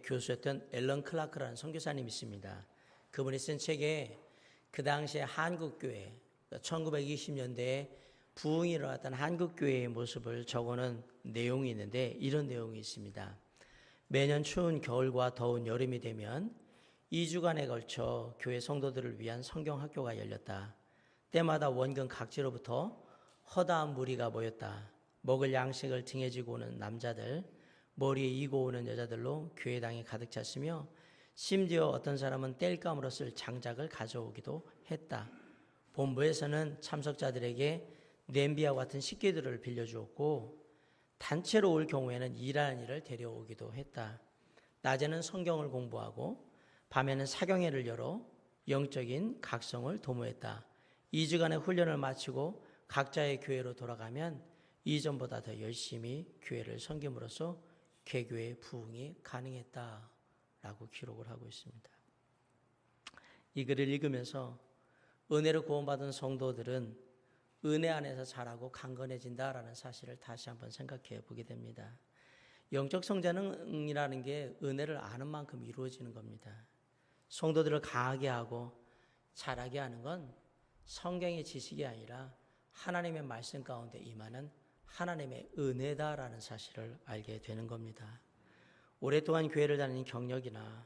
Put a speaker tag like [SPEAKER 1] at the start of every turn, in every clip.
[SPEAKER 1] 교수였던 앨런 클라크라는 선교사님이 있습니다. 그분이 쓴 책에 그 당시에 한국교회, 1920년대에 부흥이 일어났던 한국교회의 모습을 적어놓은 내용이 있는데 이런 내용이 있습니다. 매년 추운 겨울과 더운 여름이 되면 2주간에 걸쳐 교회 성도들을 위한 성경학교가 열렸다. 때마다 원근 각지로부터 허다한 무리가 모였다. 먹을 양식을 등에 지고 오는 남자들, 머리에 이고 오는 여자들로 교회당이 가득 찼으며 심지어 어떤 사람은 땔감으로 쓸 장작을 가져오기도 했다. 본부에서는 참석자들에게 냄비와 같은 식기들을 빌려주었고 단체로 올 경우에는 일하는 일을 데려오기도 했다. 낮에는 성경을 공부하고 밤에는 사경회를 열어 영적인 각성을 도모했다. 2주간의 훈련을 마치고 각자의 교회로 돌아가면 이전보다 더 열심히 교회를 섬김으로써 개교의 부흥이 가능했다라고 기록을 하고 있습니다. 이 글을 읽으면서 은혜로 구원받은 성도들은 은혜 안에서 자라고 강건해진다라는 사실을 다시 한번 생각해 보게 됩니다. 영적 성장이라는 게 은혜를 아는 만큼 이루어지는 겁니다. 성도들을 강하게 하고 자라게 하는 건 성경의 지식이 아니라 하나님의 말씀 가운데 임하는 하나님의 은혜다라는 사실을 알게 되는 겁니다. 오랫동안 교회를 다니는 경력이나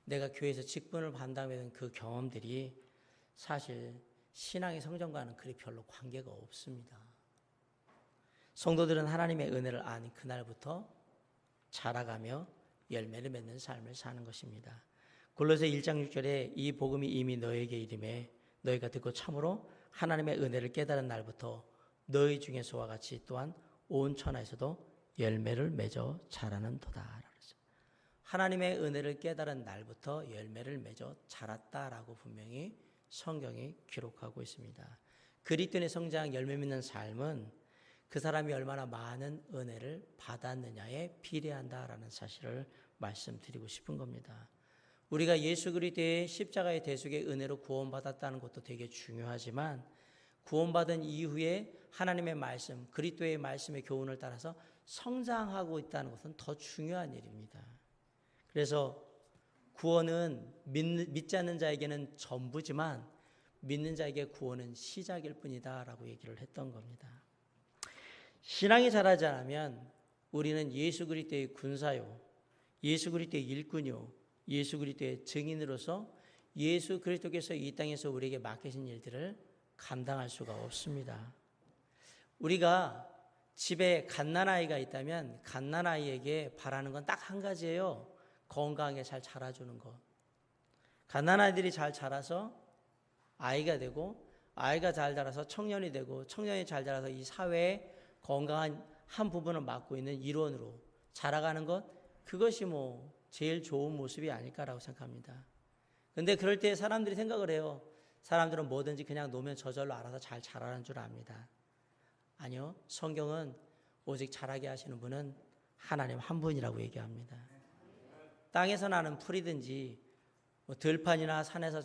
[SPEAKER 1] 내가 교회에서 직분을 받는다면 그 경험들이 사실 신앙의 성장과는 그리 별로 관계가 없습니다. 성도들은 하나님의 은혜를 아는 그날부터 자라가며 열매를 맺는 삶을 사는 것입니다. 골로새 1장 6절에 이 복음이 이미 너에게 이름에 너희가 듣고 참으로 하나님의 은혜를 깨달은 날부터 너희 중에서와 같이 또한 온 천하에서도 열매를 맺어 자라는도다. 하나님의 은혜를 깨달은 날부터 열매를 맺어 자랐다라고 분명히 성경이 기록하고 있습니다. 그리스도인의 성장, 열매 맺는 삶은 그 사람이 얼마나 많은 은혜를 받았느냐에 비례한다라는 사실을 말씀드리고 싶은 겁니다. 우리가 예수 그리스도의 십자가의 대속의 은혜로 구원받았다는 것도 되게 중요하지만 구원받은 이후에 하나님의 말씀, 그리스도의 말씀의 교훈을 따라서 성장하고 있다는 것은 더 중요한 일입니다. 그래서 구원은 믿지 않는 자에게는 전부지만 믿는 자에게 구원은 시작일 뿐이다 라고 얘기를 했던 겁니다. 신앙이 자라지 않으면 우리는 예수 그리스도의 군사요, 예수 그리스도의 일꾼이요, 예수 그리스도의 증인으로서 예수 그리스도께서 이 땅에서 우리에게 맡기신 일들을 감당할 수가 없습니다. 우리가 집에 갓난아이가 있다면 갓난아이에게 바라는 건 딱 한 가지예요. 건강하게 잘 자라주는 것. 갓난아이들이 잘 자라서 아이가 되고 아이가 잘 자라서 청년이 되고 청년이 잘 자라서 이 사회의 건강한 한 부분을 맡고 있는 일원으로 자라가는 것, 그것이 제일 좋은 모습이 아닐까라고 생각합니다. 그런데 그럴 때 사람들이 생각을 해요. 사람들은 뭐든지 그냥 놓으면 저절로 알아서 잘 자라는 줄 압니다. 아니요. 성경은 오직 자라게 하시는 분은 하나님 한 분이라고 얘기합니다. 땅에서 나는 풀이든지 들판이나 산에서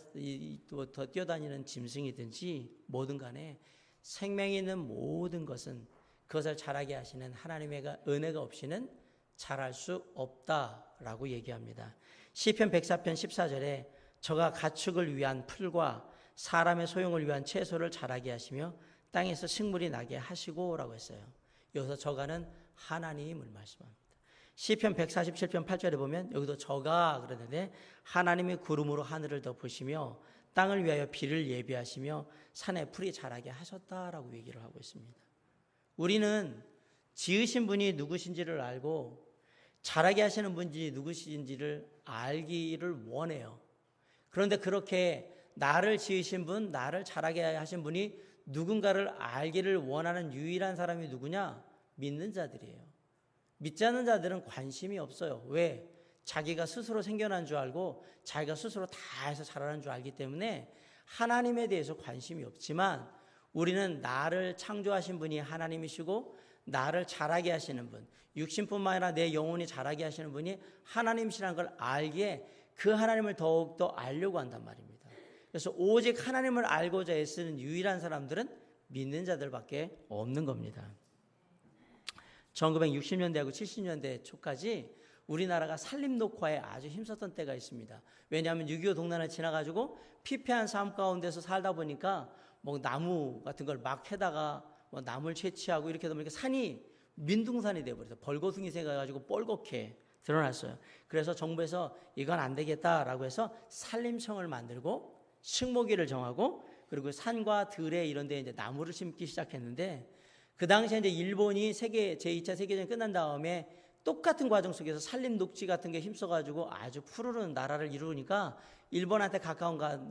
[SPEAKER 1] 더 뛰어다니는 짐승이든지 뭐든 간에 생명이 있는 모든 것은 그것을 자라게 하시는 하나님의 은혜가 없이는 자랄 수 없다라고 얘기합니다. 시편 104편 14절에 저가 가축을 위한 풀과 사람의 소용을 위한 채소를 자라게 하시며 땅에서 식물이 나게 하시고 라고 했어요. 여기서 저가는 하나님을 말씀합니다. 시편 147편 8절에 보면 여기도 저가 그러는데 하나님이 구름으로 하늘을 덮으시며 땅을 위하여 비를 예비하시며 산에 풀이 자라게 하셨다라고 얘기를 하고 있습니다. 우리는 지으신 분이 누구신지를 알고 자라게 하시는 분이 누구신지를 알기를 원해요. 그런데 그렇게 나를 지으신 분, 나를 자라게 하신 분이 누군가를 알기를 원하는 유일한 사람이 누구냐? 믿는 자들이에요. 믿지 않는 자들은 관심이 없어요. 왜? 자기가 스스로 생겨난 줄 알고 자기가 스스로 다 해서 자라는 줄 알기 때문에 하나님에 대해서 관심이 없지만 우리는 나를 창조하신 분이 하나님이시고 나를 자라게 하시는 분, 육신뿐만 아니라 내 영혼이 자라게 하시는 분이 하나님이시라는 걸 알기에 그 하나님을 더욱더 알려고 한단 말입니다. 그래서 오직 하나님을 알고자 애쓰는 유일한 사람들은 믿는 자들밖에 없는 겁니다. 1960년대하고 70년대 초까지 우리나라가 산림녹화에 아주 힘썼던 때가 있습니다. 왜냐하면 6.25 동란을 지나가지고 피폐한 삶 가운데서 살다 보니까 뭐 나무 같은 걸 막 캐다가 뭐 나무를 채취하고 이렇게 되면 산이 민둥산이 되어버려서 벌거숭이 생겨가지고 뻘겋게 드러났어요. 그래서 정부에서 이건 안 되겠다라고 해서 산림청을 만들고 식목일을 정하고 그리고 산과 들에 이런 데 이제 나무를 심기 시작했는데 그 당시에 이제 일본이 제2차 세계대전이 끝난 다음에 똑같은 과정 속에서 산림 녹지 같은 게 힘써가지고 아주 푸르른 나라를 이루니까 일본한테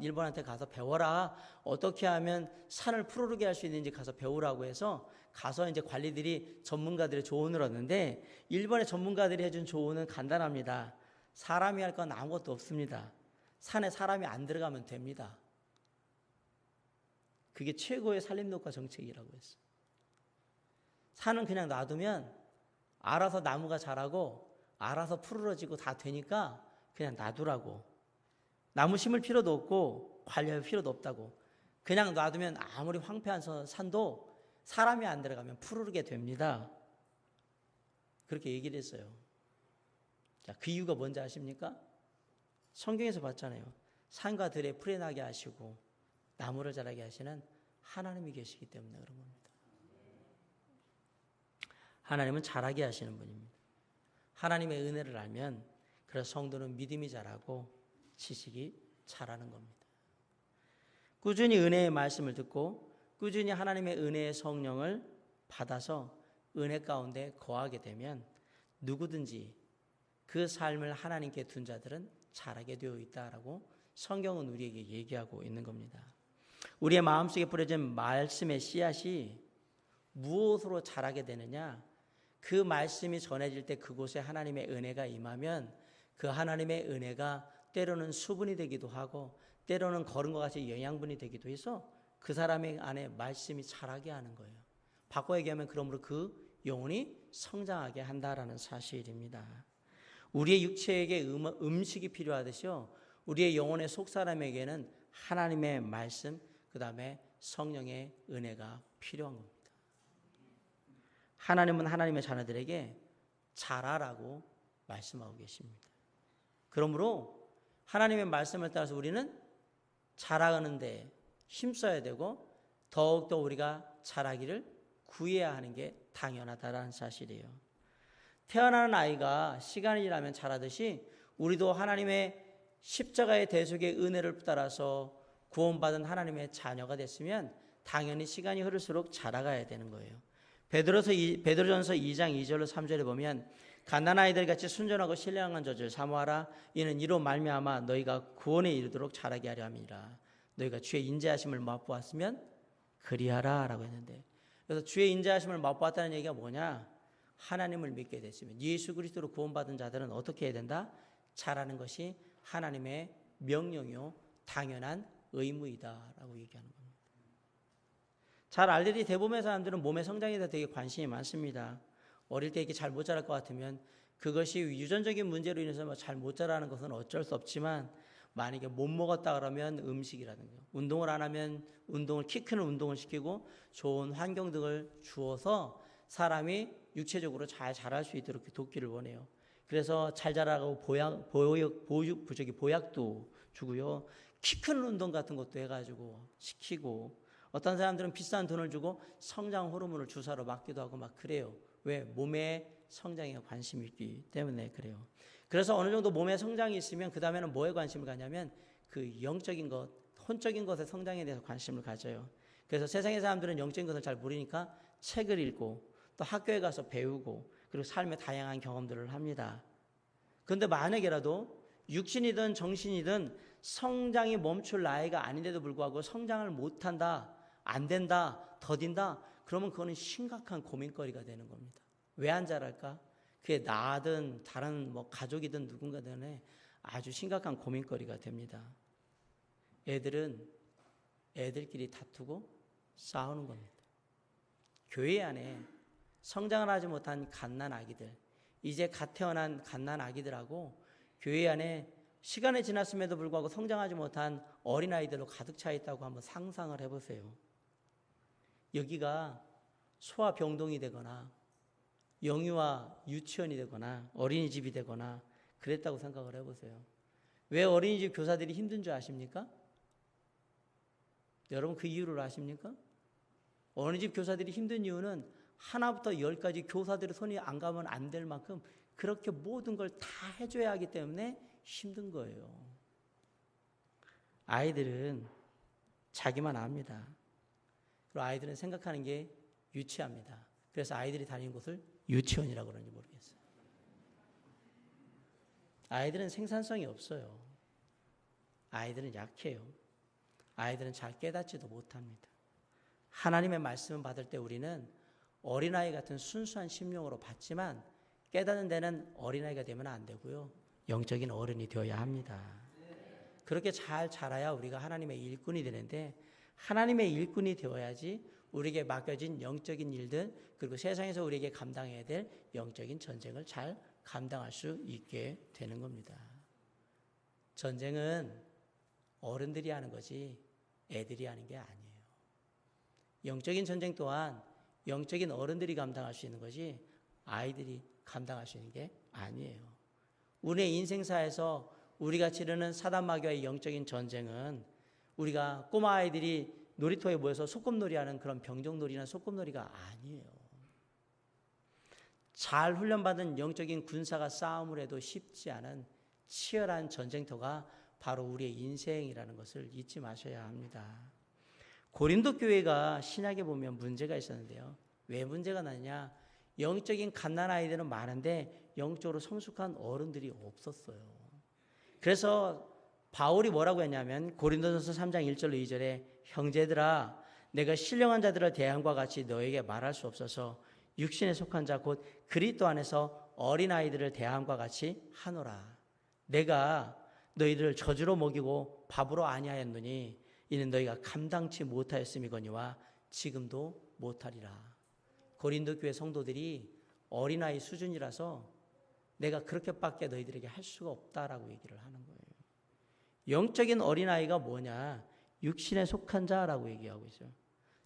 [SPEAKER 1] 일본한테 가서 배워라. 어떻게 하면 산을 푸르르게 할 수 있는지 가서 배우라고 해서 가서 이제 관리들이 전문가들의 조언을 얻는데 일본의 전문가들이 해준 조언은 간단합니다. 사람이 할 건 아무것도 없습니다. 산에 사람이 안 들어가면 됩니다. 그게 최고의 산림녹화 정책이라고 했어요. 산은 그냥 놔두면 알아서 나무가 자라고 알아서 푸르러지고 다 되니까 그냥 놔두라고. 나무 심을 필요도 없고 관리할 필요도 없다고. 그냥 놔두면 아무리 황폐한 산도 사람이 안 들어가면 푸르르게 됩니다. 그렇게 얘기를 했어요. 자, 그 이유가 뭔지 아십니까? 성경에서 봤잖아요. 산과 들에 풀이 나게 하시고 나무를 자라게 하시는 하나님이 계시기 때문에 그런 겁니다. 하나님은 자라게 하시는 분입니다. 하나님의 은혜를 알면 그래서 성도는 믿음이 자라고 지식이 자라는 겁니다. 꾸준히 은혜의 말씀을 듣고 꾸준히 하나님의 은혜의 성령을 받아서 은혜 가운데 거하게 되면 누구든지 그 삶을 하나님께 둔 자들은 자라게 되어 있다라고 성경은 우리에게 얘기하고 있는 겁니다. 우리의 마음속에 뿌려진 말씀의 씨앗이 무엇으로 자라게 되느냐? 그 말씀이 전해질 때 그곳에 하나님의 은혜가 임하면 그 하나님의 은혜가 때로는 수분이 되기도 하고 때로는 거름과 같이 영양분이 되기도 해서 그 사람의 안에 말씀이 자라게 하는 거예요. 바꿔 얘기하면 그러므로 그 영혼이 성장하게 한다라는 사실입니다. 우리의 육체에게 음식이 필요하듯이요. 우리의 영혼의 속사람에게는 하나님의 말씀, 그 다음에 성령의 은혜가 필요한 겁니다. 하나님은 하나님의 자녀들에게 자라라고 말씀하고 계십니다. 그러므로 하나님의 말씀을 따라서 우리는 자라가는데 힘써야 되고 더욱더 우리가 자라기를 구해야 하는 게 당연하다는 사실이에요. 태어나는 아이가 시간이 지나면 자라듯이 우리도 하나님의 십자가의 대속의 은혜를 따라서 구원받은 하나님의 자녀가 됐으면 당연히 시간이 흐를수록 자라가야 되는 거예요. 베드로전서 2장 2절로 3절에 보면 갓난아이들 같이 순전하고 신령한 젖을 사모하라. 이는 이로 말미암아 너희가 구원에 이르도록 자라게 하려 함이라. 너희가 주의 인자하심을 맛보았으면 그리하라 라고 했는데, 그래서 주의 인자하심을 맛보았다는 얘기가 뭐냐? 하나님을 믿게 됐으면 예수 그리스도로 구원받은 자들은 어떻게 해야 된다? 자라는 것이 하나님의 명령이요 당연한 의무이다 라고 얘기하는 겁니다. 잘 알들이 대부분의 사람들은 몸의 성장에 대해 되게 관심이 많습니다. 어릴 때 이렇게 잘 못 자랄 것 같으면 그것이 유전적인 문제로 인해서 잘 못 자라는 것은 어쩔 수 없지만, 만약에 못 먹었다 그러면 음식이라든가 운동을 안 하면 키 크는 운동을 시키고 좋은 환경 등을 주어서 사람이 육체적으로 잘 자랄 수 있도록 돕기를 원해요. 그래서 잘 자라고 보약도 주고요. 키 크는 운동 같은 것도 해가지고 시키고, 어떤 사람들은 비싼 돈을 주고 성장 호르몬을 주사로 맞기도 하고 막 그래요. 왜? 몸의 성장에 관심이 있기 때문에 그래요. 그래서 어느 정도 몸의 성장이 있으면 그 다음에는 뭐에 관심을 가냐면 그 영적인 것, 혼적인 것의 성장에 대해서 관심을 가져요. 그래서 세상의 사람들은 영적인 것을 잘 모르니까 책을 읽고 또 학교에 가서 배우고 그리고 삶의 다양한 경험들을 합니다. 그런데 만약에라도 육신이든 정신이든 성장이 멈출 나이가 아닌데도 불구하고 성장을 못한다, 안 된다, 더딘다, 그러면 그거는 심각한 고민거리가 되는 겁니다. 왜 안 자랄까? 그게 나든 다른 가족이든 누군가든 아주 심각한 고민거리가 됩니다. 애들은 애들끼리 다투고 싸우는 겁니다. 교회 안에 성장을 하지 못한 갓난 아기들, 이제 갓 태어난 갓난 아기들하고 교회 안에 시간이 지났음에도 불구하고 성장하지 못한 어린아이들로 가득 차 있다고 한번 상상을 해보세요. 여기가 소아병동이 되거나 영유아 유치원이 되거나 어린이집이 되거나 그랬다고 생각을 해보세요. 왜 어린이집 교사들이 힘든 줄 아십니까? 여러분 그 이유를 아십니까? 어린이집 교사들이 힘든 이유는 하나부터 열까지 교사들의 손이 안 가면 안 될 만큼 그렇게 모든 걸 다 해줘야 하기 때문에 힘든 거예요. 아이들은 자기만 압니다. 그리고 아이들은 생각하는 게 유치합니다. 그래서 아이들이 다니는 곳을 유치원이라고 그러는지 모르겠어요. 아이들은 생산성이 없어요. 아이들은 약해요. 아이들은 잘 깨닫지도 못합니다. 하나님의 말씀을 받을 때 우리는 어린아이 같은 순수한 심령으로 받지만 깨닫는 데는 어린아이가 되면 안 되고요. 영적인 어른이 되어야 합니다. 그렇게 잘 자라야 우리가 하나님의 일꾼이 되는데 하나님의 일꾼이 되어야지 우리에게 맡겨진 영적인 일들 그리고 세상에서 우리에게 감당해야 될 영적인 전쟁을 잘 감당할 수 있게 되는 겁니다. 전쟁은 어른들이 하는 거지 애들이 하는 게 아니에요. 영적인 전쟁 또한 영적인 어른들이 감당할 수 있는 것이 아이들이 감당할 수 있는 게 아니에요. 우리의 인생사에서 우리가 치르는 사단마귀와의 영적인 전쟁은 우리가 꼬마 아이들이 놀이터에 모여서 소꿉놀이하는 그런 병정놀이나 소꿉놀이가 아니에요. 잘 훈련받은 영적인 군사가 싸움을 해도 쉽지 않은 치열한 전쟁터가 바로 우리의 인생이라는 것을 잊지 마셔야 합니다. 고린도 교회가 신약에 보면 문제가 있었는데요. 왜 문제가 나냐? 영적인 갓난 아이들은 많은데 영적으로 성숙한 어른들이 없었어요. 그래서 바울이 뭐라고 했냐면 고린도전서 3장 1절로 2절에 형제들아 내가 신령한 자들을 대함과 같이 너에게 말할 수 없어서 육신에 속한 자 곧 그리스도 안에서 어린아이들을 대함과 같이 하노라. 내가 너희들을 저주로 먹이고 밥으로 아니하였느니 이는 너희가 감당치 못하였음이거니와 지금도 못하리라. 고린도 교회 성도들이 어린아이 수준이라서 내가 그렇게밖에 너희들에게 할 수가 없다라고 얘기를 하는 거예요. 영적인 어린아이가 뭐냐? 육신에 속한 자라고 얘기하고 있어요.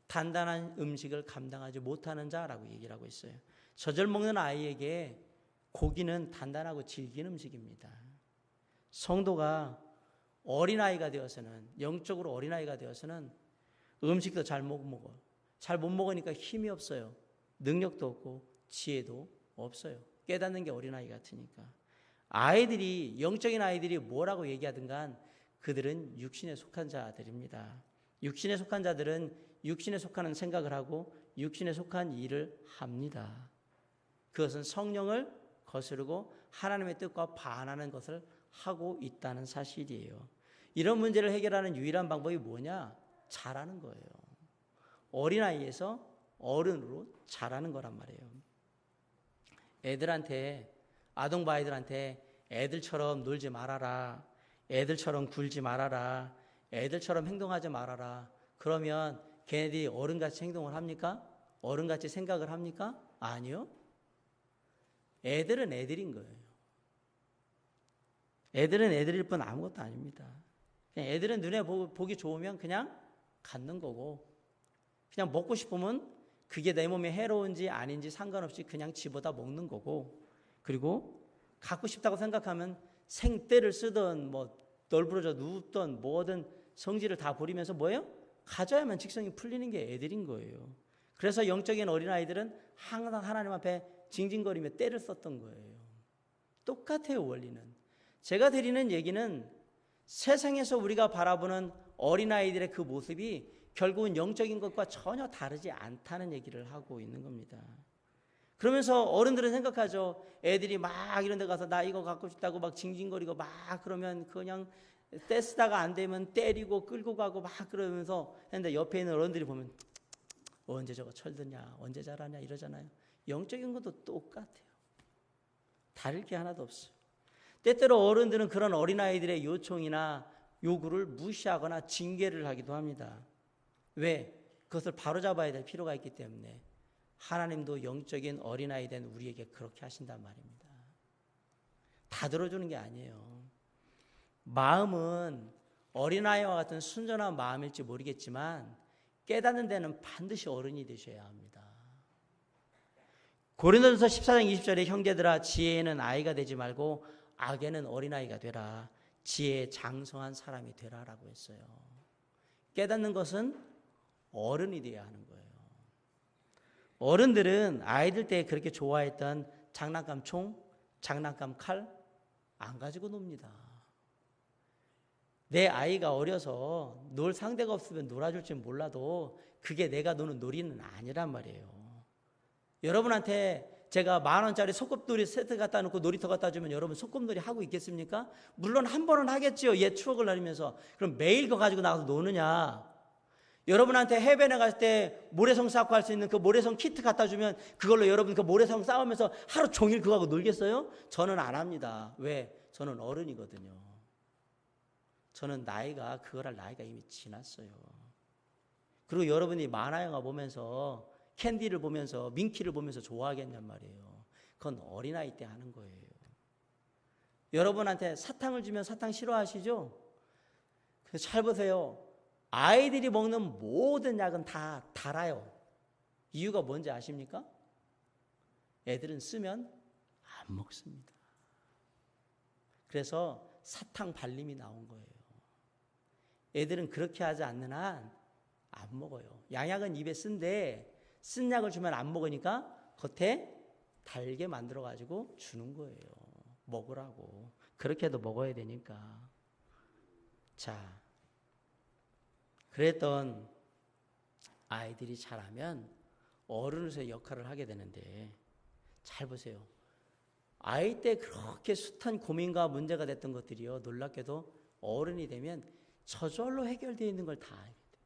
[SPEAKER 1] 단단한 음식을 감당하지 못하는 자라고 얘기를 하고 있어요. 젖을 먹는 아이에게 고기는 단단하고 질긴 음식입니다. 성도가 어린아이가 되어서는 영적으로 어린아이가 되어서는 음식도 잘 못 먹어. 잘 못 먹으니까 힘이 없어요. 능력도 없고 지혜도 없어요. 깨닫는 게 어린아이 같으니까. 아이들이 영적인 아이들이 뭐라고 얘기하든간 그들은 육신에 속한 자들입니다. 육신에 속한 자들은 육신에 속하는 생각을 하고 육신에 속한 일을 합니다. 그것은 성령을 거스르고 하나님의 뜻과 반하는 것을 하고 있다는 사실이에요. 이런 문제를 해결하는 유일한 방법이 뭐냐? 자라는 거예요. 어린아이에서 어른으로 자라는 거란 말이에요. 애들한테 아동부 아이들한테 애들처럼 놀지 말아라. 애들처럼 굴지 말아라. 애들처럼 행동하지 말아라. 그러면 걔네들이 어른같이 행동을 합니까? 어른같이 생각을 합니까? 아니요. 애들은 애들인 거예요. 애들은 애들일 뿐 아무것도 아닙니다. 그냥 애들은 눈에 보기 좋으면 그냥 갖는 거고 그냥 먹고 싶으면 그게 내 몸에 해로운지 아닌지 상관없이 그냥 집어다 먹는 거고 그리고 갖고 싶다고 생각하면 생떼를 쓰든 뭐 널브러져 눕든 뭐든 성질을 다 부리면서 뭐예요? 가져야만 직성이 풀리는 게 애들인 거예요. 그래서 영적인 어린아이들은 항상 하나님 앞에 징징거리며 떼를 썼던 거예요. 똑같아요, 원리는. 제가 드리는 얘기는 세상에서 우리가 바라보는 어린아이들의 그 모습이 결국은 영적인 것과 전혀 다르지 않다는 얘기를 하고 있는 겁니다. 그러면서 어른들은 생각하죠. 애들이 막 이런 데 가서 나 이거 갖고 싶다고 막 징징거리고 막 그러면 그냥 떼쓰다가 안 되면 때리고 끌고 가고 막 그러면서 했는데 옆에 있는 어른들이 보면 언제 저거 철드냐 언제 자라냐 이러잖아요. 영적인 것도 똑같아요. 다를 게 하나도 없어요. 때때로 어른들은 그런 어린아이들의 요청이나 요구를 무시하거나 징계를 하기도 합니다. 왜? 그것을 바로잡아야 될 필요가 있기 때문에. 하나님도 영적인 어린아이 된 우리에게 그렇게 하신단 말입니다. 다 들어주는 게 아니에요. 마음은 어린아이와 같은 순전한 마음일지 모르겠지만 깨닫는 데는 반드시 어른이 되셔야 합니다. 고린도전서 14장 20절에 형제들아 지혜에는 아이가 되지 말고 악에는 어린아이가 되라. 지혜에 장성한 사람이 되라라고 했어요. 깨닫는 것은 어른이 되어야 하는 거예요. 어른들은 아이들 때 그렇게 좋아했던 장난감 총, 장난감 칼 안 가지고 놉니다. 내 아이가 어려서 놀 상대가 없으면 놀아줄지 몰라도 그게 내가 노는 놀이는 아니란 말이에요. 여러분한테 제가 10,000원짜리 소꿉놀이 세트 갖다 놓고 놀이터 갖다 주면 여러분 소꿉놀이 하고 있겠습니까? 물론 한 번은 하겠죠. 옛 추억을 나누면서. 그럼 매일 그거 가지고 나가서 노느냐? 여러분한테 해변에 갈 때 모래성 쌓고 할 수 있는 그 모래성 키트 갖다 주면 그걸로 여러분 그 모래성 쌓으면서 하루 종일 그거 하고 놀겠어요? 저는 안 합니다. 왜? 저는 어른이거든요. 저는 나이가 그걸 할 나이가 이미 지났어요. 그리고 여러분이 만화 영화 보면서 캔디를 보면서 민키를 보면서 좋아하겠냔 말이에요. 그건 어린아이 때 하는 거예요. 여러분한테 사탕을 주면 사탕 싫어하시죠? 그래서 잘 보세요. 아이들이 먹는 모든 약은 다 달아요. 이유가 뭔지 아십니까? 애들은 쓰면 안 먹습니다. 그래서 사탕 발림이 나온 거예요. 애들은 그렇게 하지 않는 한 안 먹어요. 양약은 입에 쓴데 쓴 약을 주면 안 먹으니까 겉에 달게 만들어가지고 주는 거예요. 먹으라고. 그렇게도 먹어야 되니까. 자, 그랬던 아이들이 자라면 어른으로서의 역할을 하게 되는데 잘 보세요. 아이 때 그렇게 숱한 고민과 문제가 됐던 것들이요. 놀랍게도 어른이 되면 저절로 해결되어 있는 걸 다 알게 돼요.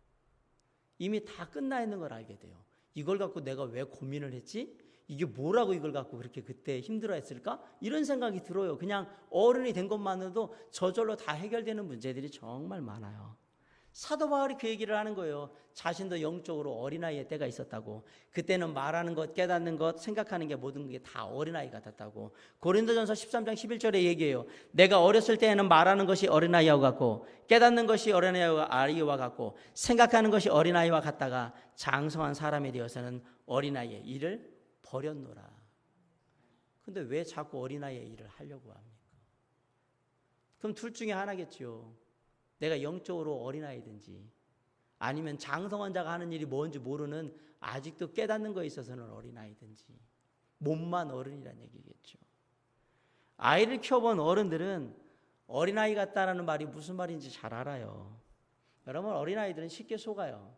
[SPEAKER 1] 이미 다 끝나 있는 걸 알게 돼요. 이걸 갖고 내가 왜 고민을 했지? 이게 뭐라고 이걸 갖고 그렇게 그때 힘들어했을까? 이런 생각이 들어요. 그냥 어른이 된 것만으로도 저절로 다 해결되는 문제들이 정말 많아요. 사도 바울이 그 얘기를 하는 거예요. 자신도 영적으로 어린아이의 때가 있었다고. 그때는 말하는 것, 깨닫는 것, 생각하는 게 모든 게 다 어린아이 같았다고. 고린도전서 13장 11절에 얘기해요. 내가 어렸을 때에는 말하는 것이 어린아이와 같고 깨닫는 것이 어린아이와 같고 생각하는 것이 어린아이와 같다가 장성한 사람이 되어서는 어린아이의 일을 버렸노라. 근데 왜 자꾸 어린아이의 일을 하려고 합니까? 그럼 둘 중에 하나겠죠. 내가 영적으로 어린아이든지 아니면 장성한 자가 하는 일이 뭔지 모르는 아직도 깨닫는 거에 있어서는 어린아이든지 몸만 어른이란 얘기겠죠. 아이를 키워본 어른들은 어린아이 같다라는 말이 무슨 말인지 잘 알아요. 여러분 어린아이들은 쉽게 속아요.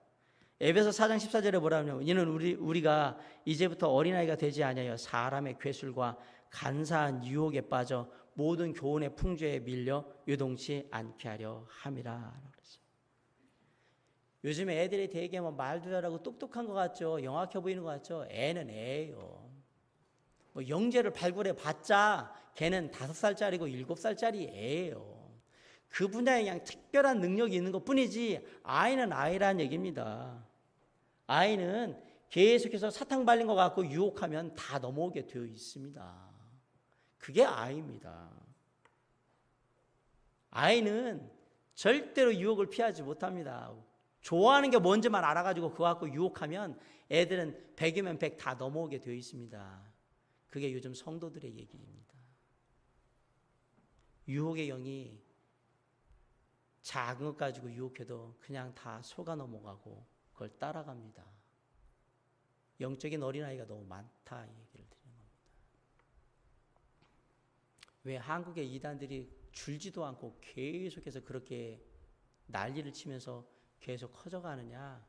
[SPEAKER 1] 에베소 4장 14절에 뭐라냐면 이는 우리가 이제부터 어린아이가 되지 아니하여 사람의 괴술과 간사한 유혹에 빠져 모든 교훈의 풍조에 밀려 요동치 않게 하려 함이라. 요즘에 애들이 되게 말도 잘하고 똑똑한 것 같죠. 영악해 보이는 것 같죠. 애는 애예요. 영재를 발굴해 봤자 걔는 5살짜리고 7살짜리 애예요. 그 분야에 그냥 특별한 능력이 있는 것 뿐이지 아이는 아이란 얘기입니다. 아이는 계속해서 사탕 발린 것 같고 유혹하면 다 넘어오게 되어 있습니다. 그게 아이입니다. 아이는 절대로 유혹을 피하지 못합니다. 좋아하는 게 뭔지만 알아가지고 그거 갖고 유혹하면 애들은 100이면 100 다 넘어오게 되어 있습니다. 그게 요즘 성도들의 얘기입니다. 유혹의 영이 작은 것 가지고 유혹해도 그냥 다 속아 넘어가고 그걸 따라갑니다. 영적인 어린아이가 너무 많다 이 얘기를 드리는 겁니다. 왜 한국의 이단들이 줄지도 않고 계속해서 그렇게 난리를 치면서 계속 커져가느냐?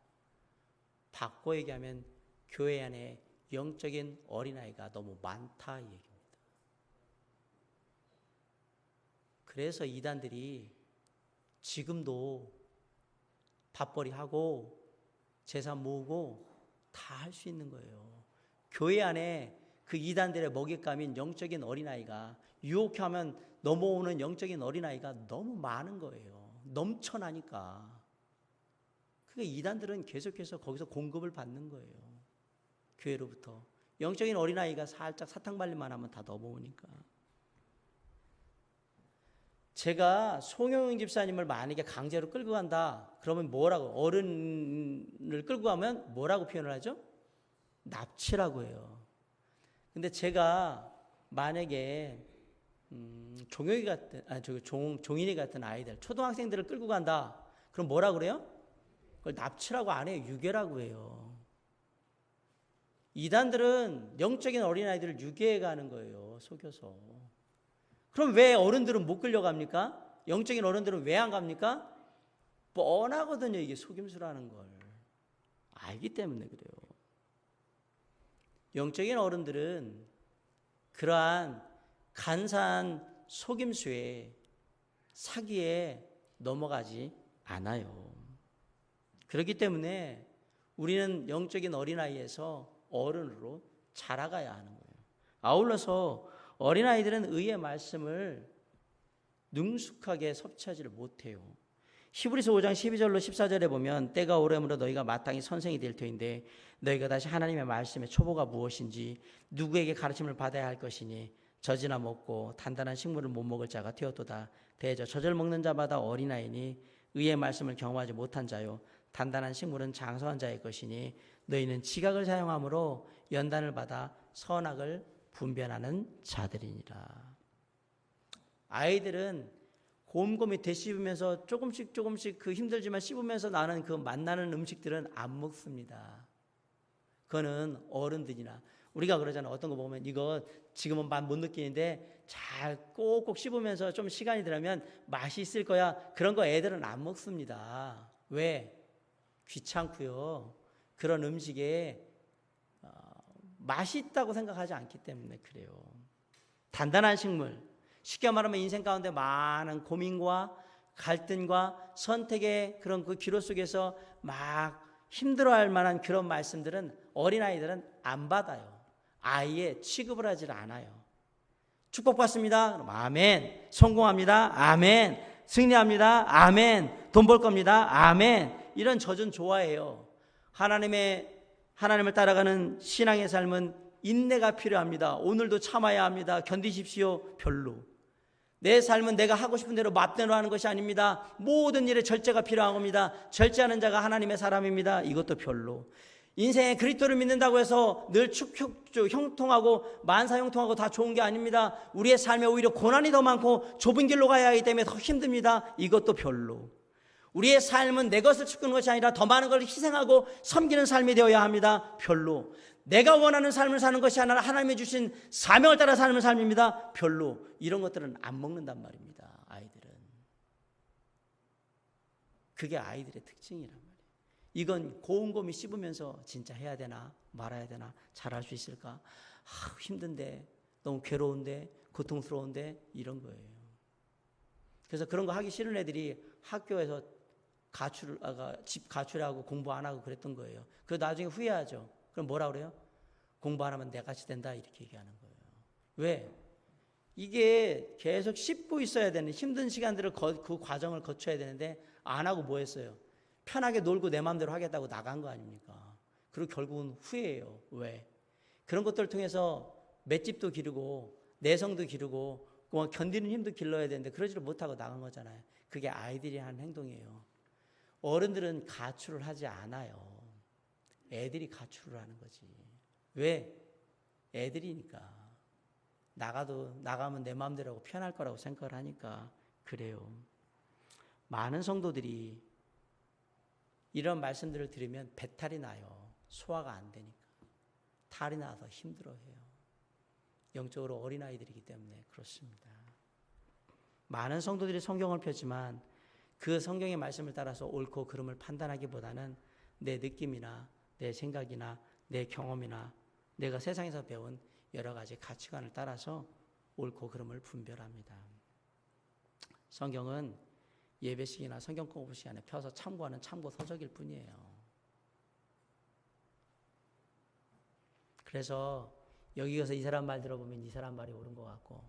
[SPEAKER 1] 바꿔 얘기하면 교회 안에 영적인 어린아이가 너무 많다 이 얘기입니다. 그래서 이단들이 지금도 밥벌이 하고 재산 모으고 다 할 수 있는 거예요. 교회 안에 그 이단들의 먹잇감인 영적인 어린아이가 유혹하면 넘어오는 영적인 어린아이가 너무 많은 거예요. 넘쳐나니까. 그러니까 이단들은 계속해서 거기서 공급을 받는 거예요. 교회로부터. 영적인 어린아이가 살짝 사탕 발림만 하면 다 넘어오니까. 제가 송영영 집사님을 만약에 강제로 끌고 간다. 그러면 뭐라고? 어른을 끌고 가면 뭐라고 표현을 하죠? 납치라고 해요. 근데 제가 만약에 종혁이 같은 종인이 같은 아이들, 초등학생들을 끌고 간다. 그럼 뭐라 그래요? 그걸 납치라고 안 해요. 유괴라고 해요. 이단들은 영적인 어린아이들을 유괴해 가는 거예요. 속여서. 그럼 왜 어른들은 못 끌려갑니까? 영적인 어른들은 왜 안 갑니까? 뻔하거든요. 이게 속임수라는 걸 알기 때문에 그래요. 영적인 어른들은 그러한 간사한 속임수에 사기에 넘어가지 않아요. 그렇기 때문에 우리는 영적인 어린아이에서 어른으로 자라가야 하는 거예요. 아울러서 어린아이들은 의의 말씀을 능숙하게 섭취하지를 못해요. 히브리서 5장 12절로 14절에 보면 때가 오래므로 너희가 마땅히 선생이 될 터인데 너희가 다시 하나님의 말씀의 초보가 무엇인지 누구에게 가르침을 받아야 할 것이니 젖이나 먹고 단단한 식물을 못 먹을 자가 되었도다. 대저 젖을 먹는 자마다 어린아이니 의의 말씀을 경험하지 못한 자요 단단한 식물은 장성한 자의 것이니 너희는 지각을 사용함으로 연단을 받아 선악을 분별하는 자들이니라. 아이들은 곰곰이 되씹으면서 조금씩 그 힘들지만 씹으면서 나는 그 맛나는 음식들은 안 먹습니다. 그거는 어른들이나 우리가 그러잖아. 어떤 거 보면 이거 지금은 맛 못 느끼는데 잘 꼭꼭 씹으면서 좀 시간이 지나면 맛이 있을 거야. 그런 거 애들은 안 먹습니다. 왜? 귀찮고요. 그런 음식에 맛이 있다고 생각하지 않기 때문에 그래요. 단단한 식물, 쉽게 말하면 인생 가운데 많은 고민과 갈등과 선택의 그런 그 기로 속에서 막 힘들어할 만한 그런 말씀들은 어린아이들은 안 받아요. 아예 취급을 하질 않아요. 축복받습니다. 그럼 아멘. 성공합니다. 아멘. 승리합니다. 아멘. 돈 벌 겁니다. 아멘. 이런 젖은 좋아해요. 하나님을 따라가는 신앙의 삶은 인내가 필요합니다. 오늘도 참아야 합니다. 견디십시오. 별로. 내 삶은 내가 하고 싶은 대로 맘대로 하는 것이 아닙니다. 모든 일에 절제가 필요한 겁니다. 절제하는 자가 하나님의 사람입니다. 이것도 별로. 인생에 그리스도를 믿는다고 해서 늘 형통하고 만사형통하고 다 좋은 게 아닙니다. 우리의 삶에 오히려 고난이 더 많고 좁은 길로 가야 하기 때문에 더 힘듭니다. 이것도 별로. 우리의 삶은 내 것을 추구하는 것이 아니라 더 많은 걸 희생하고 섬기는 삶이 되어야 합니다. 별로. 내가 원하는 삶을 사는 것이 아니라 하나님이 주신 사명을 따라 사는 삶입니다. 별로. 이런 것들은 안 먹는단 말입니다. 아이들은. 그게 아이들의 특징이란 말이에요. 이건 곰곰이 씹으면서 진짜 해야 되나 말아야 되나 잘할 수 있을까? 힘든데 너무 괴로운데 고통스러운데 이런 거예요. 그래서 그런 거 하기 싫은 애들이 학교에서 집 가출하고 공부 안 하고 그랬던 거예요. 그 나중에 후회하죠. 그럼 뭐라 그래요? 공부 안 하면 내같이 된다 이렇게 얘기하는 거예요. 왜? 이게 계속 씹고 있어야 되는 힘든 시간들을 그 과정을 거쳐야 되는데 안 하고 뭐 했어요? 편하게 놀고 내 마음대로 하겠다고 나간 거 아닙니까? 그리고 결국은 후회해요. 왜? 그런 것들을 통해서 맷집도 기르고 내성도 기르고 견디는 힘도 길러야 되는데 그러지를 못하고 나간 거잖아요. 그게 아이들이 하는 행동이에요. 어른들은 가출을 하지 않아요. 애들이 가출을 하는 거지. 왜? 애들이니까. 나가면 내 마음대로 하고 편할 거라고 생각을 하니까 그래요. 많은 성도들이 이런 말씀들을 들으면 배탈이 나요. 소화가 안 되니까. 탈이 나서 힘들어해요. 영적으로 어린아이들이기 때문에 그렇습니다. 많은 성도들이 성경을 펴지만 그 성경의 말씀을 따라서 옳고 그름을 판단하기보다는 내 느낌이나 내 생각이나 내 경험이나 내가 세상에서 배운 여러 가지 가치관을 따라서 옳고 그름을 분별합니다. 성경은 예배식이나 성경 공부 시간에 펴서 참고하는 참고 서적일 뿐이에요. 그래서 여기 가서 이 사람 말 들어보면 이 사람 말이 옳은 것 같고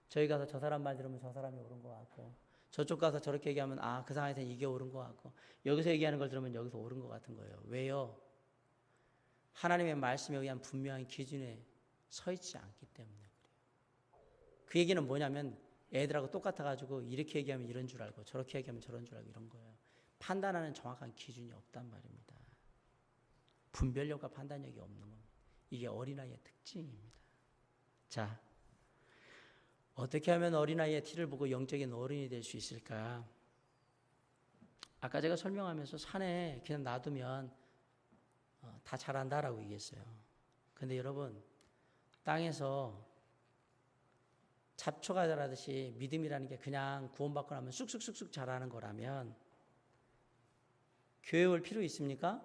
[SPEAKER 1] 저기 가서 저 사람 말 들으면 저 사람이 옳은 것 같고 저쪽 가서 저렇게 얘기하면 그 상황에서 이게 옳은 것 같고 여기서 얘기하는 걸 들으면 여기서 옳은 것 같은 거예요. 왜요? 하나님의 말씀에 의한 분명한 기준에 서 있지 않기 때문에 그래요. 그 얘기는 뭐냐면 애들하고 똑같아가지고 이렇게 얘기하면 이런 줄 알고 저렇게 얘기하면 저런 줄 알고 이런 거예요. 판단하는 정확한 기준이 없단 말입니다. 분별력과 판단력이 없는 겁니다. 이게 어린아이의 특징입니다. 자, 어떻게 하면 어린아이의 티를 보고 영적인 어른이 될 수 있을까? 아까 제가 설명하면서 산에 그냥 놔두면 다 자란다라고 얘기했어요. 근데 여러분, 땅에서 잡초가 자라듯이 믿음이라는 게 그냥 구원받고 나면 쑥쑥쑥쑥 자라는 거라면 교회 올 필요 있습니까?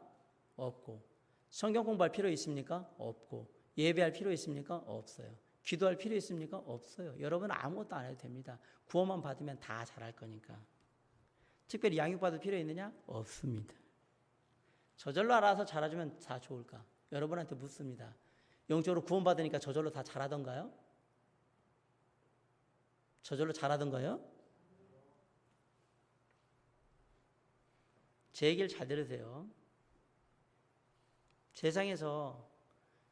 [SPEAKER 1] 없고. 성경 공부할 필요 있습니까? 없고. 예배할 필요 있습니까? 없어요. 기도할 필요 있습니까? 없어요. 여러분 아무것도 안 해도 됩니다. 구원만 받으면 다 자랄 거니까. 특별히 양육받을 필요 있느냐? 없습니다. 저절로 알아서 자라주면 다 좋을까? 여러분한테 묻습니다. 영적으로 구원받으니까 저절로 다 자라던가요? 저절로 자라던가요? 제 얘기를 잘 들으세요. 세상에서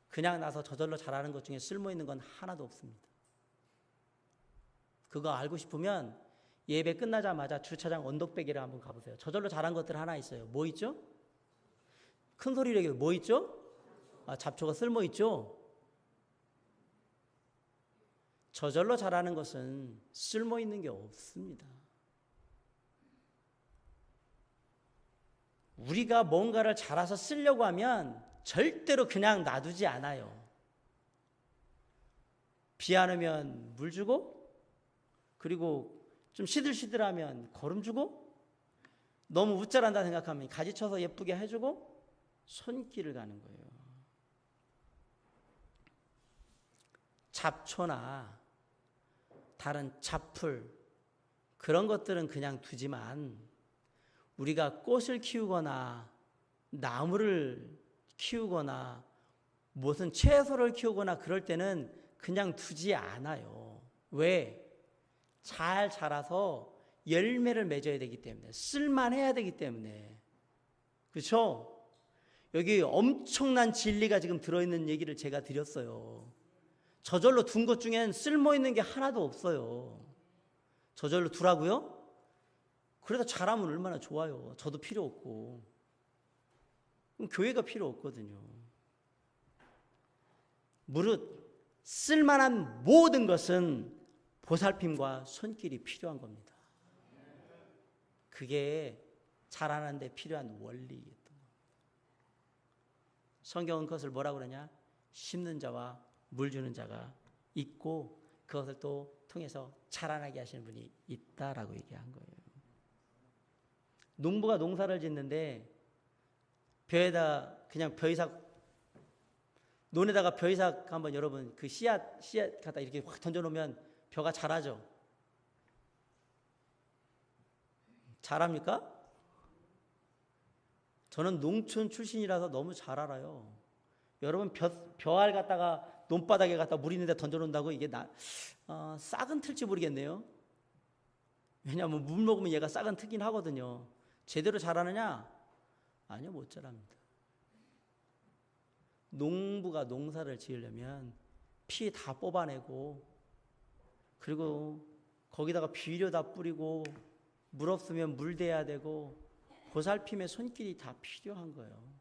[SPEAKER 1] 그냥 나서 저절로 자라는 것 중에 쓸모있는 건 하나도 없습니다. 그거 알고 싶으면 예배 끝나자마자 주차장 언덕배기를 한번 가보세요. 저절로 자란 것들 하나 있어요. 뭐 있죠? 큰 소리로 얘기해요. 뭐 있죠? 잡초가 쓸모 있죠? 저절로 자라는 것은 쓸모있는 게 없습니다. 우리가 뭔가를 자라서 쓰려고 하면 절대로 그냥 놔두지 않아요. 비 안 오면 물 주고, 그리고 좀 시들시들하면 거름 주고, 너무 웃자란다 생각하면 가지 쳐서 예쁘게 해주고, 손길을 가는 거예요. 잡초나 다른 잡풀, 그런 것들은 그냥 두지만 우리가 꽃을 키우거나 나무를 키우거나 무슨 채소를 키우거나 그럴 때는 그냥 두지 않아요. 왜? 잘 자라서 열매를 맺어야 되기 때문에, 쓸만해야 되기 때문에. 그렇죠? 여기 엄청난 진리가 지금 들어있는 얘기를 제가 드렸어요. 저절로 둔 것 중엔 쓸모있는 게 하나도 없어요. 저절로 두라고요? 그래서 자라면 얼마나 좋아요. 저도 필요 없고. 그럼 교회가 필요 없거든요. 무릇 쓸만한 모든 것은 보살핌과 손길이 필요한 겁니다. 그게 자라는 데 필요한 원리였던 겁니다. 성경은 그것을 뭐라고 그러냐? 심는 자와 물 주는 자가 있고 그것을 또 통해서 자라나게 하시는 분이 있다라고 얘기한 거예요. 농부가 농사를 짓는데 벼에다 그냥 벼이삭, 논에다가 벼이삭 한번 여러분 그 씨앗 갖다 이렇게 확 던져놓으면 벼가 자라죠? 자랍니까? 저는 농촌 출신이라서 너무 잘 알아요. 여러분 벼알 갖다가 논바닥에 갖다 물 있는 데 던져놓는다고 이게 싹은 틀지 모르겠네요. 왜냐하면 물 먹으면 얘가 싹은 트긴 하거든요. 제대로 자라느냐? 아니요, 못 자랍니다. 농부가 농사를 지으려면 피 다 뽑아내고 그리고 거기다가 비료 다 뿌리고 물 없으면 물 대야 되고 보살핌의 손길이 다 필요한 거예요.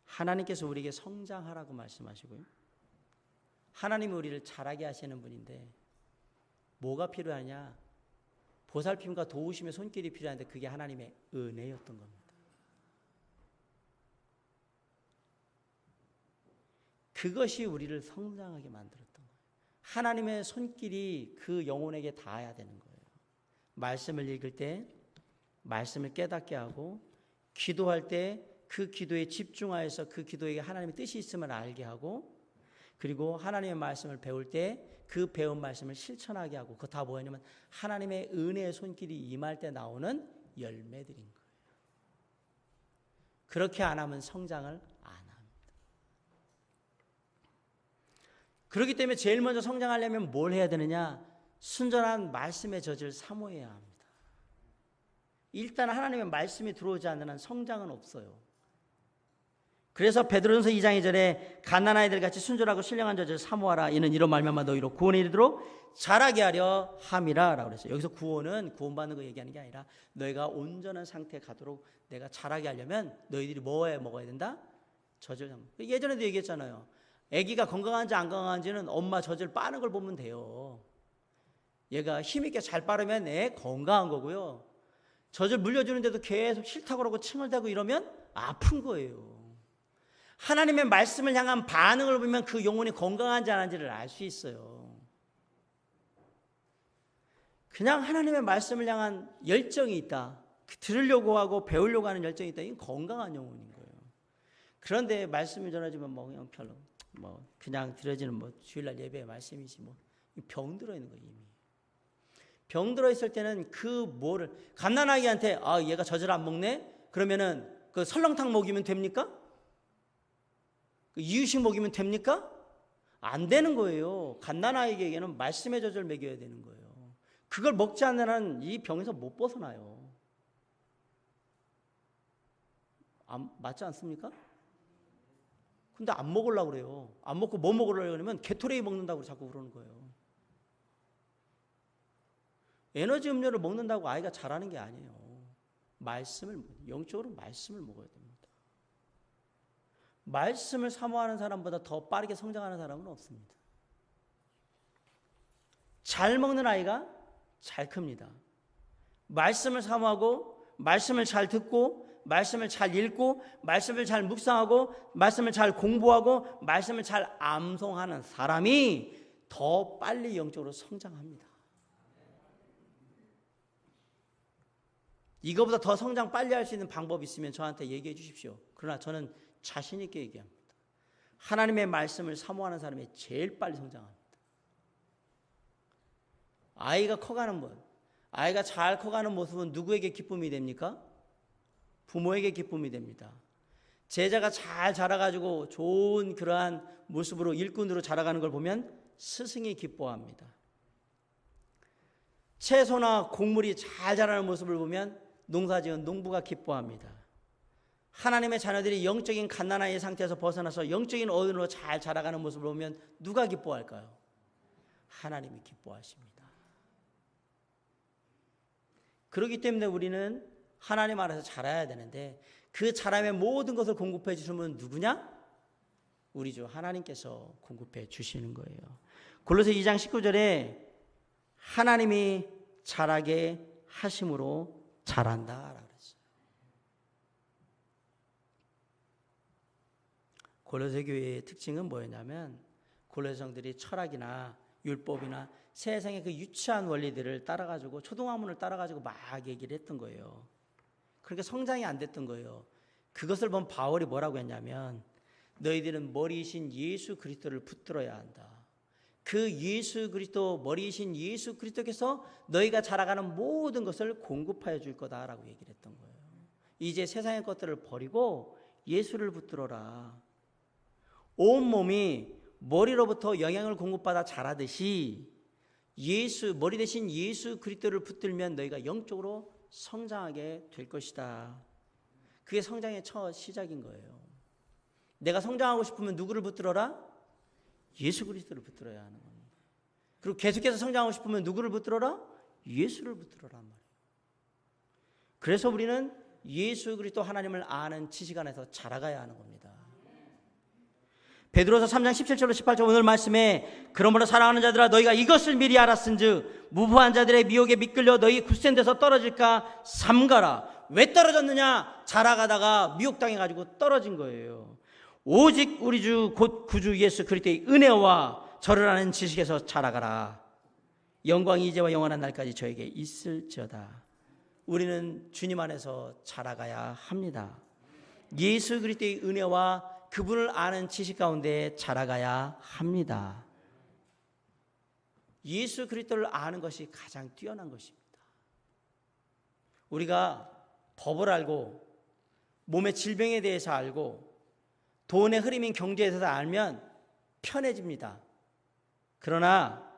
[SPEAKER 1] 하나님께서 우리에게 성장하라고 말씀하시고요. 하나님이 우리를 자라게 하시는 분인데 뭐가 필요하냐? 보살핌과 도우심의 손길이 필요한데 그게 하나님의 은혜였던 겁니다. 그것이 우리를 성장하게 만들었던 거예요. 하나님의 손길이 그 영혼에게 닿아야 되는 거예요. 말씀을 읽을 때 말씀을 깨닫게 하고 기도할 때 그 기도에 집중하여서 그 기도에 하나님의 뜻이 있음을 알게 하고 그리고 하나님의 말씀을 배울 때 그 배운 말씀을 실천하게 하고 그거 다 뭐냐면 하나님의 은혜의 손길이 임할 때 나오는 열매들인 거예요. 그렇게 안 하면 성장을 안 합니다. 그렇기 때문에 제일 먼저 성장하려면 뭘 해야 되느냐? 순전한 말씀의 젖을 사모해야 합니다. 일단 하나님의 말씀이 들어오지 않는 한 성장은 없어요. 그래서 베드로전서 2장 2절에 갓난아이들 같이 순전하고 신령한 젖을 사모하라. 이는 이로 말미암아 너희로 구원에 이르도록 자라게 하려 함이라 라고 그랬어요. 여기서 구원은 구원받는 거 얘기하는 게 아니라 너희가 온전한 상태에 가도록 내가 자라게 하려면 너희들이 뭐에 먹어야 된다? 젖을 예전에도 얘기했잖아요. 아기가 건강한지 안 건강한지는 엄마 젖을 빠는 걸 보면 돼요. 얘가 힘있게 잘 빠르면 애 건강한 거고요. 젖을 물려주는데도 계속 싫다고 그러고 칭을 대고 이러면 아픈 거예요. 하나님의 말씀을 향한 반응을 보면 그 영혼이 건강한지 안 한지를 알 수 있어요. 그냥 하나님의 말씀을 향한 열정이 있다, 들으려고 하고 배우려고 하는 열정이 있다, 이건 건강한 영혼인 거예요. 그런데 말씀을 전하지만 뭐 그냥 별로 뭐 그냥 들어지는 뭐 주일날 예배의 말씀이지 뭐 병 들어 있는 거예요. 이미 병 들어 있을 때는 그 뭐를 갓난아기한테 얘가 젖을 안 먹네 그러면은 그 설렁탕 먹이면 됩니까? 그 이유식 먹이면 됩니까? 안 되는 거예요. 갓난아이에게는 말씀의 젖을 먹여야 되는 거예요. 그걸 먹지 않는 한은 이 병에서 못 벗어나요. 맞지 않습니까? 근데 안 먹으려고 그래요. 안 먹고 뭐 먹으려고 그러면 게토레이 먹는다고 자꾸 그러는 거예요. 에너지 음료를 먹는다고 아이가 자라는 게 아니에요. 영적으로 말씀을 먹어야 됩니다. 말씀을 사모하는 사람보다 더 빠르게 성장하는 사람은 없습니다. 잘 먹는 아이가 잘 큽니다. 말씀을 사모하고 말씀을 잘 듣고 말씀을 잘 읽고 말씀을 잘 묵상하고 말씀을 잘 공부하고 말씀을 잘 암송하는 사람이 더 빨리 영적으로 성장합니다. 이거보다 더 성장 빨리 할 수 있는 방법이 있으면 저한테 얘기해 주십시오. 그러나 저는 자신 있게 얘기합니다. 하나님의 말씀을 사모하는 사람이 제일 빨리 성장합니다. 아이가 커가는 것, 아이가 잘 커가는 모습은 누구에게 기쁨이 됩니까? 부모에게 기쁨이 됩니다. 제자가 잘 자라가지고 좋은 그러한 모습으로 일꾼으로 자라가는 걸 보면 스승이 기뻐합니다. 채소나 곡물이 잘 자라는 모습을 보면 농사지은 농부가 기뻐합니다. 하나님의 자녀들이 영적인 갓난아이의 상태에서 벗어나서 영적인 어른으로 잘 자라가는 모습을 보면 누가 기뻐할까요? 하나님이 기뻐하십니다. 그렇기 때문에 우리는 하나님 안에서 자라야 되는데 그 자람의 모든 것을 공급해 주시면 누구냐? 우리 주 하나님께서 공급해 주시는 거예요. 골로새 2장 19절에 하나님이 자라게 하심으로 자란다라고 그랬어요. 골로새 교회의 특징은 뭐였냐면 골로새 성들이 철학이나 율법이나 세상의 그 유치한 원리들을 따라가지고 초등학문을 따라가지고 막 얘기를 했던 거예요. 그러니까 성장이 안 됐던 거예요. 그것을 본 바울이 뭐라고 했냐면 너희들은 머리이신 예수 그리스도를 붙들어야 한다. 그 예수 그리스도 머리이신 예수 그리스도께서 너희가 자라가는 모든 것을 공급하여 줄 거다라고 얘기를 했던 거예요. 이제 세상의 것들을 버리고 예수를 붙들어라. 온 몸이 머리로부터 영양을 공급받아 자라듯이 머리 대신 예수 그리스도를 붙들면 너희가 영적으로 성장하게 될 것이다. 그게 성장의 첫 시작인 거예요. 내가 성장하고 싶으면 누구를 붙들어라? 예수 그리스도를 붙들어야 하는 겁니다. 그리고 계속해서 성장하고 싶으면 누구를 붙들어라? 예수를 붙들어란 말이에요. 그래서 우리는 예수 그리스도 하나님을 아는 지식 안에서 자라가야 하는 겁니다. 베드로서 3장 17절로 18절 오늘 말씀에 그러므로 사랑하는 자들아 너희가 이것을 미리 알았은즉 무부한 자들의 미혹에 미끌려 너희 굳센 데서 떨어질까 삼가라. 왜 떨어졌느냐? 자라가다가 미혹당해가지고 떨어진 거예요. 오직 우리 주 곧 구주 예수 그리스도의 은혜와 저를 아는 지식에서 자라가라. 영광이 이제와 영원한 날까지 저에게 있을지어다. 우리는 주님 안에서 자라가야 합니다. 예수 그리스도의 은혜와 그분을 아는 지식 가운데 자라가야 합니다. 예수 그리스도를 아는 것이 가장 뛰어난 것입니다. 우리가 법을 알고 몸의 질병에 대해서 알고 돈의 흐름인 경제에 대해서 알면 편해집니다. 그러나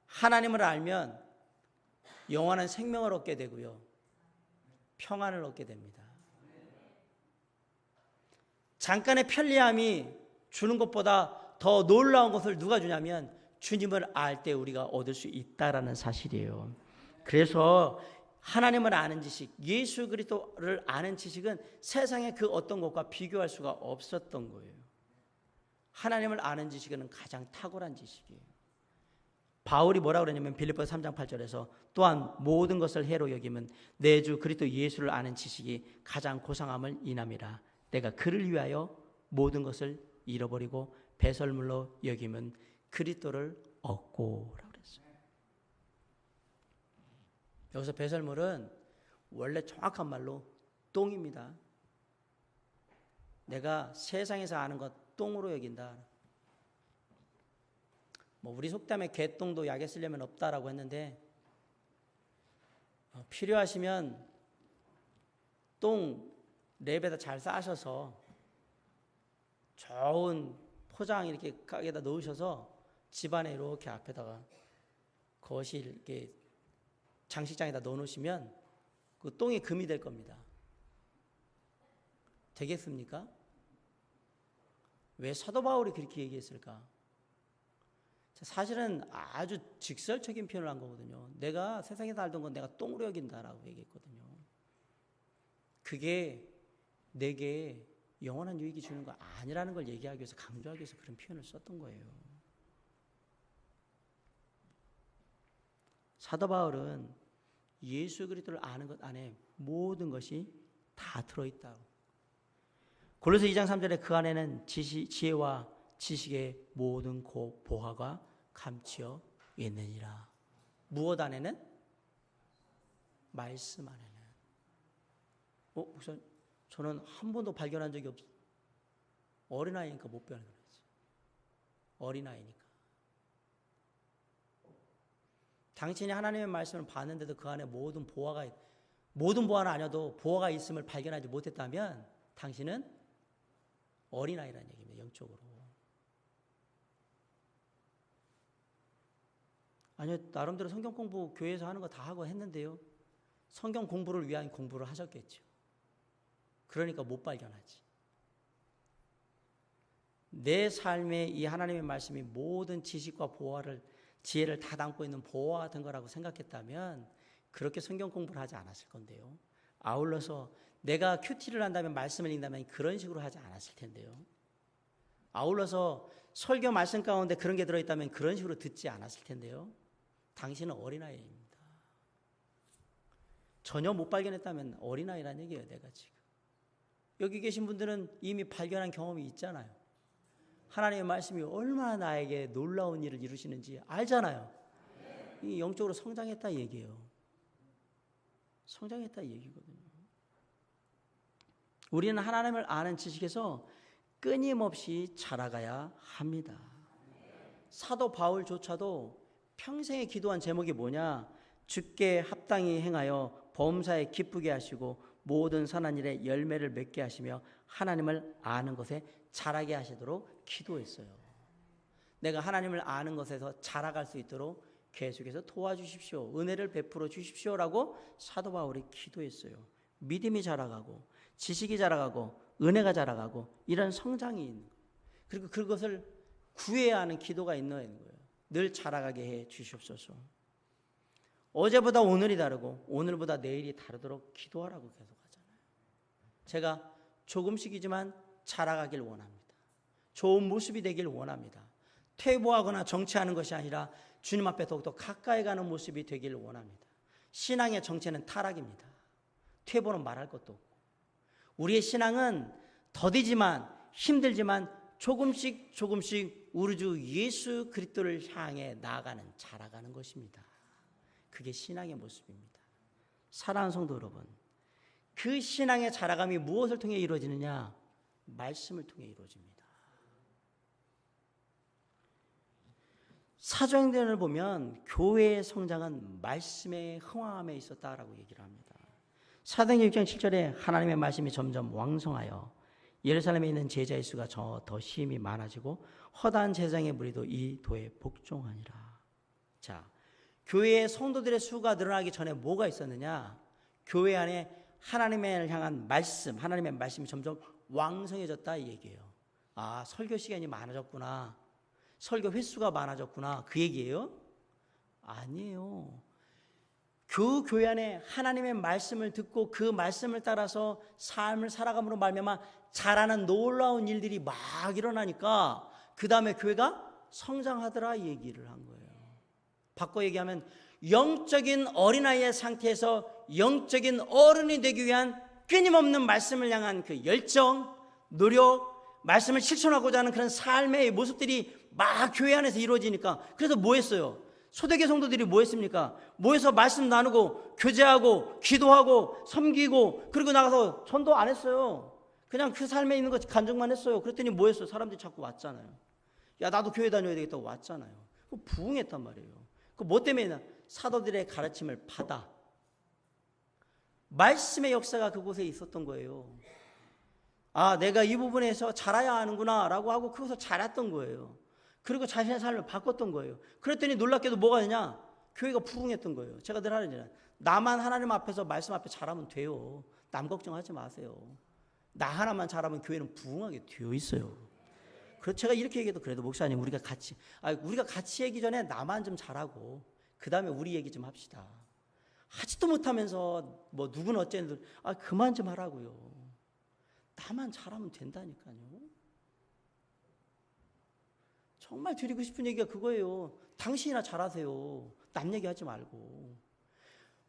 [SPEAKER 1] 하나님을 알면 영원한 생명을 얻게 되고요. 평안을 얻게 됩니다. 잠깐의 편리함이 주는 것보다 더 놀라운 것을 누가 주냐면 주님을 알 때 우리가 얻을 수 있다라는 사실이에요. 그래서 하나님을 아는 지식, 예수 그리스도를 아는 지식은 세상의 그 어떤 것과 비교할 수가 없었던 거예요. 하나님을 아는 지식은 가장 탁월한 지식이에요. 바울이 뭐라고 그러냐면 빌립보서 3장 8절에서 또한 모든 것을 해로 여김은 내 주 그리스도 예수를 아는 지식이 가장 고상함을 인함이라. 내가 그를 위하여 모든 것을 잃어버리고 배설물로 여김은 그리스도를 얻고라고 그랬어요. 여기서 배설물은 원래 정확한 말로 똥입니다. 내가 세상에서 아는 것 똥으로 여긴다. 우리 속담에 개똥도 약에 쓰려면 없다라고 했는데 필요하시면 똥 랩에다 잘 싸셔서 좋은 포장 이렇게 가게에다 넣으셔서 집안에 이렇게 앞에다가 거실 이렇게 장식장에다 넣어놓으시면 그 똥이 금이 될 겁니다. 되겠습니까? 왜 사도 바울이 그렇게 얘기했을까? 사실은 아주 직설적인 표현을 한 거거든요. 내가 세상에서 알던 건 내가 똥으로 여긴다라고 얘기했거든요. 그게 내게 영원한 유익이 주는 거 아니라는 걸 얘기하기 위해서, 강조하기 위해서 그런 표현을 썼던 거예요. 사도 바울은 예수 그리스도를 아는 것 안에 모든 것이 다 들어있다고. 골로새 2장 3절에 그 안에는 지혜와 지식의 모든 보화가 감추어 있느니라. 무엇 안에는? 말씀 안에는. 목사님, 저는 한 번도 발견한 적이 없어요. 어린아이니까 못 발견했어요. 어린아이니까. 당신이 하나님의 말씀을 봤는데도 그 안에 모든 보화는 아니어도 보화가 있음을 발견하지 못했다면 당신은 어린아이라는 얘기입니다. 영적으로. 아니요, 나름대로 성경 공부 교회에서 하는 거 다 하고 했는데요. 성경 공부를 위한 공부를 하셨겠죠. 그러니까 못 발견하지. 내 삶에 이 하나님의 말씀이 모든 지식과 지혜를 다 담고 있는 보화 같은 거라고 생각했다면 그렇게 성경 공부를 하지 않았을 건데요. 아울러서 내가 큐티를 한다면, 말씀을 읽는다면 그런 식으로 하지 않았을 텐데요. 아울러서 설교 말씀 가운데 그런 게 들어있다면 그런 식으로 듣지 않았을 텐데요. 당신은 어린아이입니다. 전혀 못 발견했다면 어린아이란 얘기예요. 내가 지금 여기 계신 분들은 이미 발견한 경험이 있잖아요. 하나님의 말씀이 얼마나 나에게 놀라운 일을 이루시는지 알잖아요. 이 영적으로 성장했다 얘기예요. 성장했다 얘기거든요. 우리는 하나님을 아는 지식에서 끊임없이 자라가야 합니다. 사도 바울조차도 평생에 기도한 제목이 뭐냐? 주께 합당히 행하여 범사에 기쁘게 하시고 모든 선한 일에 열매를 맺게 하시며 하나님을 아는 것에 자라게 하시도록 기도했어요. 내가 하나님을 아는 것에서 자라갈 수 있도록 계속해서 도와주십시오. 은혜를 베풀어 주십시오라고 사도 바울이 기도했어요. 믿음이 자라가고 지식이 자라가고 은혜가 자라가고 이런 성장이 있는 거예요. 그리고 그것을 구해야 하는 기도가 있는 거예요. 늘 자라가게 해 주시옵소서. 어제보다 오늘이 다르고 오늘보다 내일이 다르도록 기도하라고 계속 하잖아요. 제가 조금씩이지만 자라가길 원합니다. 좋은 모습이 되길 원합니다. 퇴보하거나 정체하는 것이 아니라 주님 앞에 더욱더 가까이 가는 모습이 되길 원합니다. 신앙의 정체는 타락입니다. 퇴보는 말할 것도 없고. 우리의 신앙은 더디지만 힘들지만 조금씩 우리 주 예수 그리스도를 향해 나아가는, 자라가는 것입니다. 그게 신앙의 모습입니다. 사랑하는 성도 여러분, 그 신앙의 자라감이 무엇을 통해 이루어지느냐? 말씀을 통해 이루어집니다. 사도행전을 보면 교회의 성장은 말씀의 흥황함에 있었다라고 얘기를 합니다. 사도행전 6장 7절에 하나님의 말씀이 점점 왕성하여 예루살렘에 있는 제자의 수가 더 심히 많아지고 허다한 제사장의 무리도 이 도에 복종하니라. 자, 교회의 성도들의 수가 늘어나기 전에 뭐가 있었느냐? 교회 안에 하나님을 향한 말씀, 하나님의 말씀이 점점 왕성해졌다 이 얘기예요. 아, 설교 시간이 많아졌구나. 설교 횟수가 많아졌구나. 그 얘기예요? 아니에요. 그 교회 안에 하나님의 말씀을 듣고 그 말씀을 따라서 삶을 살아감으로 말미암아 자라는 놀라운 일들이 막 일어나니까 그 다음에 교회가 성장하더라 얘기를 한 거예요. 바꿔 얘기하면 영적인 어린아이의 상태에서 영적인 어른이 되기 위한 끊임없는 말씀을 향한 그 열정, 노력, 말씀을 실천하고자 하는 그런 삶의 모습들이 막 교회 안에서 이루어지니까, 그래서 뭐 했어요? 초대교회 성도들이 뭐 했습니까? 모여서 말씀 나누고 교제하고 기도하고 섬기고, 그리고 나가서 전도 안 했어요. 그냥 그 삶에 있는 거 간증만 했어요. 그랬더니 뭐 했어요? 사람들이 자꾸 왔잖아요. 야, 나도 교회 다녀야 되겠다고 왔잖아요. 부흥했단 말이에요. 그 뭐 때문에? 사도들의 가르침을 받아 말씀의 역사가 그곳에 있었던 거예요. 아, 내가 이 부분에서 자라야 하는구나 라고 하고 그것을 자랐던 거예요. 그리고 자신의 삶을 바꿨던 거예요. 그랬더니 놀랍게도 뭐가 되냐? 교회가 부흥했던 거예요. 제가 늘 하는 얘기는, 나만 하나님 앞에서 말씀 앞에 잘하면 돼요. 남 걱정하지 마세요. 나 하나만 잘하면 교회는 부흥하게 되어 있어요. 그래서 제가 이렇게 얘기해도, 그래도 목사님 우리가 같이 얘기 전에 나만 좀 잘하고 그 다음에 우리 얘기 좀 합시다. 하지도 못하면서 뭐 누구는 어쨌든 그만 좀 하라고요. 나만 잘하면 된다니까요. 정말 드리고 싶은 얘기가 그거예요. 당신이나 잘하세요. 남 얘기하지 말고.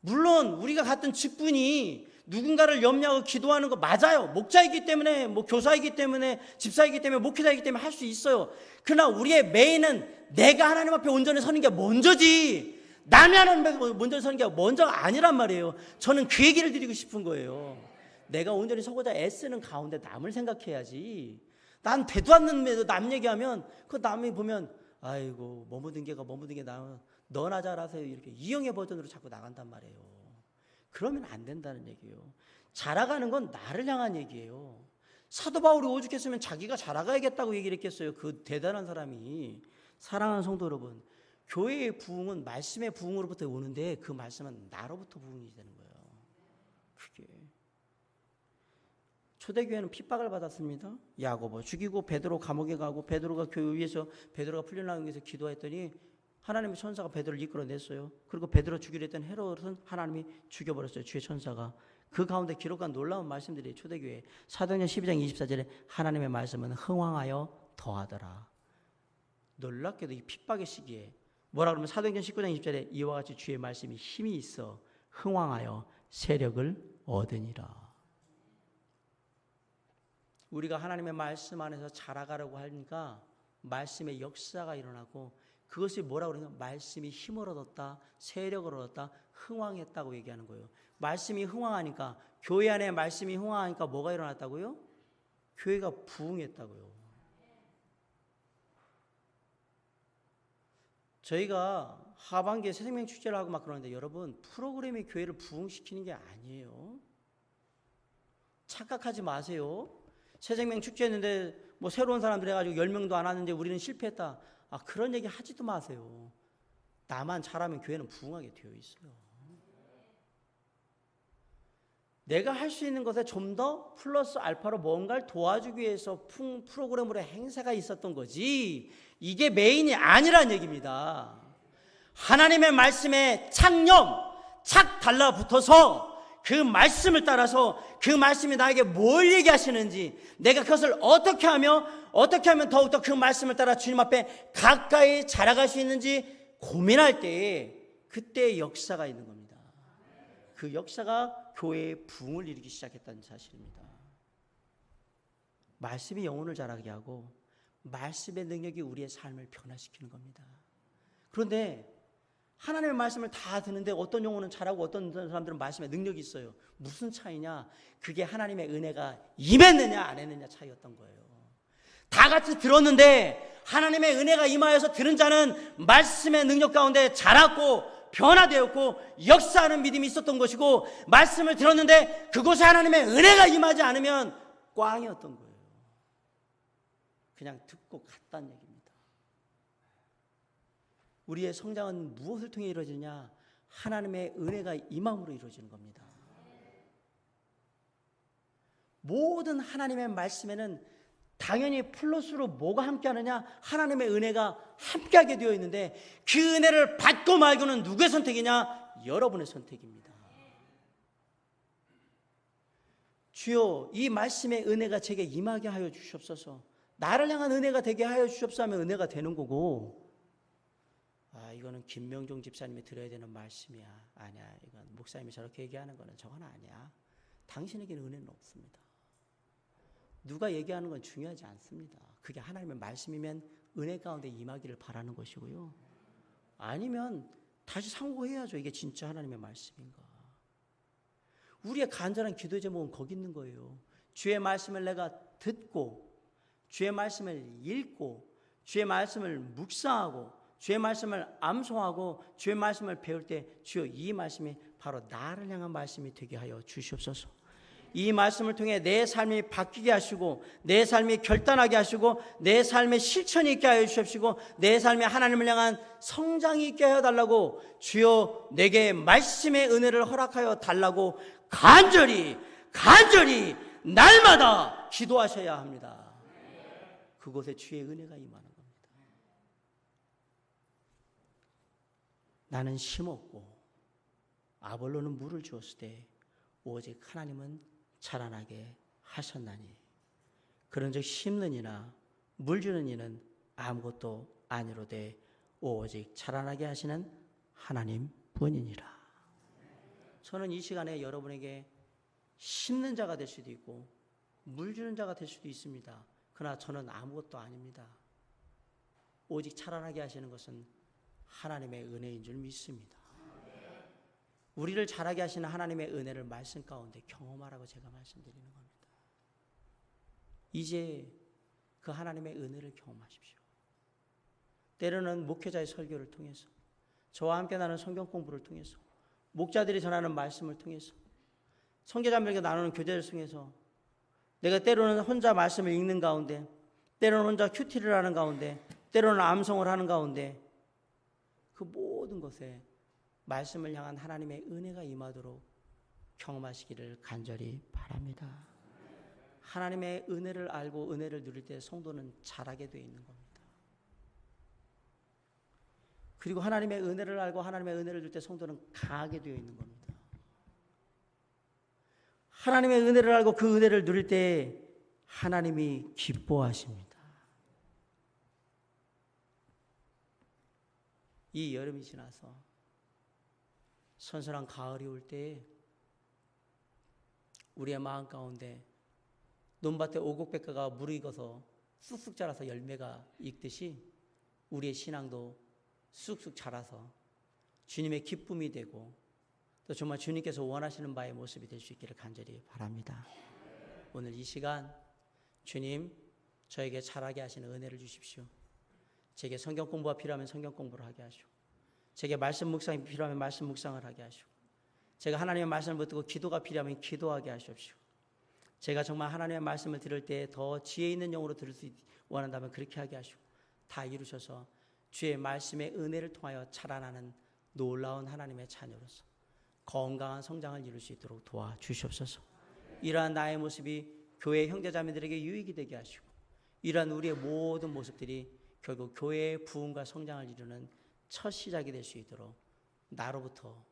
[SPEAKER 1] 물론 우리가 갖던 직분이 누군가를 염려하고 기도하는 거 맞아요. 목자이기 때문에, 뭐 교사이기 때문에, 집사이기 때문에, 목회자이기 때문에 할 수 있어요. 그러나 우리의 메인은 내가 하나님 앞에 온전히 서는 게 먼저지, 남이 하나님 앞에 온전히 서는 게 먼저가 아니란 말이에요. 저는 그 얘기를 드리고 싶은 거예요. 내가 온전히 서고자 애쓰는 가운데 남을 생각해야지. 난 되도 않는데도 남 얘기하면 그 남이 보면 아이고 머무든 게가 나면 너나 잘하세요, 이렇게 이영애 버전으로 자꾸 나간단 말이에요. 그러면 안 된다는 얘기예요. 자라가는 건 나를 향한 얘기예요. 사도 바울이 오죽했으면 자기가 자라가야겠다고 얘기를 했겠어요. 그 대단한 사람이. 사랑하는 성도 여러분, 교회의 부흥은 말씀의 부흥으로부터 오는데 그 말씀은 나로부터 부흥이 되는 거예요. 그게 초대교회는 핍박을 받았습니다. 야고보 죽이고 베드로 감옥에 가고, 베드로가 교회 위에서 베드로가 풀려나가기 위해서 기도했더니 하나님의 천사가 베드로를 이끌어냈어요. 그리고 베드로 죽이려 했던 헤롯은 하나님이 죽여버렸어요. 주의 천사가. 그 가운데 기록한 놀라운 말씀들이 초대교회 사도행전 12장 24절에 하나님의 말씀은 흥왕하여 더하더라. 놀랍게도 이 핍박의 시기에 뭐라 그러면 사도행전 19장 20절에 이와 같이 주의 말씀이 힘이 있어 흥왕하여 세력을 얻으니라. 우리가 하나님의 말씀 안에서 자라가려고 하니까 말씀의 역사가 일어나고, 그것이 뭐라고 그러냐면 말씀이 힘을 얻었다, 세력을 얻었다, 흥왕했다고 얘기하는 거예요. 말씀이 흥왕하니까, 교회 안에 말씀이 흥왕하니까 뭐가 일어났다고요? 교회가 부흥했다고요. 저희가 하반기에 새생명 축제를 하고 막 그러는데, 여러분 프로그램이 교회를 부흥시키는 게 아니에요. 착각하지 마세요. 새생명 축제했는데 뭐 새로운 사람들 해가지고 10명도 안 왔는데 우리는 실패했다. 그런 얘기 하지도 마세요. 나만 잘하면 교회는 부흥하게 되어 있어요. 내가 할 수 있는 것에 좀 더 플러스 알파로 뭔가를 도와주기 위해서 프로그램으로 행사가 있었던 거지, 이게 메인이 아니란 얘기입니다. 하나님의 말씀에 착 달라붙어서 그 말씀을 따라서 그 말씀이 나에게 뭘 얘기하시는지, 내가 그것을 어떻게 하면 더욱더 그 말씀을 따라 주님 앞에 가까이 자라갈 수 있는지 고민할 때에, 그때의 역사가 있는 겁니다. 그 역사가 교회의 부흥을 일으키기 시작했다는 사실입니다. 말씀이 영혼을 자라게 하고 말씀의 능력이 우리의 삶을 변화시키는 겁니다. 그런데 하나님의 말씀을 다 듣는데 어떤 영혼은 잘하고 어떤 사람들은 말씀에 능력이 있어요. 무슨 차이냐? 그게 하나님의 은혜가 임했느냐 안 했느냐 차이였던 거예요. 다 같이 들었는데 하나님의 은혜가 임하여서 들은 자는 말씀의 능력 가운데 자랐고 변화되었고 역사하는 믿음이 있었던 것이고, 말씀을 들었는데 그곳에 하나님의 은혜가 임하지 않으면 꽝이었던 거예요. 그냥 듣고 갔다는 얘기입니다. 우리의 성장은 무엇을 통해 이루어지냐? 하나님의 은혜가 임함으로 이루어지는 겁니다. 모든 하나님의 말씀에는 당연히 플러스로 뭐가 함께하느냐? 하나님의 은혜가 함께하게 되어 있는데, 그 은혜를 받고 말고는 누구의 선택이냐? 여러분의 선택입니다. 주여, 이 말씀의 은혜가 제게 임하게 하여 주시옵소서. 나를 향한 은혜가 되게 하여 주시옵소서 하면 은혜가 되는 거고, 이거는 김명종 집사님이 들어야 되는 말씀이야. 아니야, 이건 목사님이 저렇게 얘기하는 거는 저건 아니야. 당신에게는 은혜는 없습니다. 누가 얘기하는 건 중요하지 않습니다. 그게 하나님의 말씀이면 은혜 가운데 임하기를 바라는 것이고요. 아니면 다시 상고해야죠. 이게 진짜 하나님의 말씀인가. 우리의 간절한 기도 제목은 거기 있는 거예요. 주의 말씀을 내가 듣고, 주의 말씀을 읽고, 주의 말씀을 묵상하고, 주의 말씀을 암송하고, 주의 말씀을 배울 때 주여, 이 말씀이 바로 나를 향한 말씀이 되게 하여 주시옵소서. 이 말씀을 통해 내 삶이 바뀌게 하시고, 내 삶이 결단하게 하시고, 내 삶에 실천이 있게 하여 주십시고, 내 삶에 하나님을 향한 성장이 있게 하여 달라고, 주여 내게 말씀의 은혜를 허락하여 달라고 간절히 날마다 기도하셔야 합니다. 그곳에 주의 은혜가 임하는 겁니다. 나는 심었고 아볼로는 물을 주었을 때 오직 하나님은 자라나게 하셨나니, 그런즉 심는 이나 물 주는 이는 아무것도 아니로되 오직 자라나게 하시는 하나님 뿐이니라. 저는 이 시간에 여러분에게 심는 자가 될 수도 있고 물 주는 자가 될 수도 있습니다. 그러나 저는 아무것도 아닙니다. 오직 자라나게 하시는 것은 하나님의 은혜인 줄 믿습니다. 우리를 자라게 하시는 하나님의 은혜를 말씀 가운데 경험하라고 제가 말씀드리는 겁니다. 이제 그 하나님의 은혜를 경험하십시오. 때로는 목회자의 설교를 통해서, 저와 함께 나눈 성경 공부를 통해서, 목자들이 전하는 말씀을 통해서, 선교자들에게 나누는 교제를 통해서, 내가 때로는 혼자 말씀을 읽는 가운데, 때로는 혼자 큐티를 하는 가운데, 때로는 암송을 하는 가운데, 그 모든 것에 말씀을 향한 하나님의 은혜가 임하도록 경험하시기를 간절히 바랍니다. 하나님의 은혜를 알고 은혜를 누릴 때 성도는 자라게 되어 있는 겁니다. 그리고 하나님의 은혜를 알고 하나님의 은혜를 누릴 때 성도는 강하게 되어 있는 겁니다. 하나님의 은혜를 알고 그 은혜를 누릴 때 하나님이 기뻐하십니다. 이 여름이 지나서 선선한 가을이 올 때 우리의 마음 가운데 논밭에 오곡백과가 무르익어서 쑥쑥 자라서 열매가 익듯이 우리의 신앙도 쑥쑥 자라서 주님의 기쁨이 되고 또 정말 주님께서 원하시는 바의 모습이 될 수 있기를 간절히 바랍니다. 오늘 이 시간 주님, 저에게 자라게 하시는 은혜를 주십시오. 제게 성경 공부가 필요하면 성경 공부를 하게 하시고, 제게 말씀 묵상이 필요하면 말씀 묵상을 하게 하시고, 제가 하나님의 말씀을 못 듣고 기도가 필요하면 기도하게 하십시오. 제가 정말 하나님의 말씀을 들을 때 더 지혜 있는 영으로 들을 수 원한다면 그렇게 하게 하시고, 다 이루셔서 주의 말씀의 은혜를 통하여 자라나는 놀라운 하나님의 자녀로서 건강한 성장을 이룰 수 있도록 도와주시옵소서. 이러한 나의 모습이 교회 형제자매들에게 유익이 되게 하시고, 이러한 우리의 모든 모습들이 결국 교회의 부흥과 성장을 이루는 첫 시작이 될 수 있도록 나로부터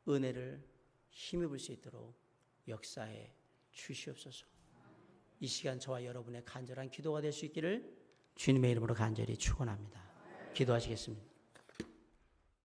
[SPEAKER 1] 은혜를 힘입을 수 있도록 역사해 주시옵소서. 이 시간 저와 여러분의 간절한 기도가 될 수 있기를 주님의 이름으로 간절히 축원합니다. 기도하시겠습니다.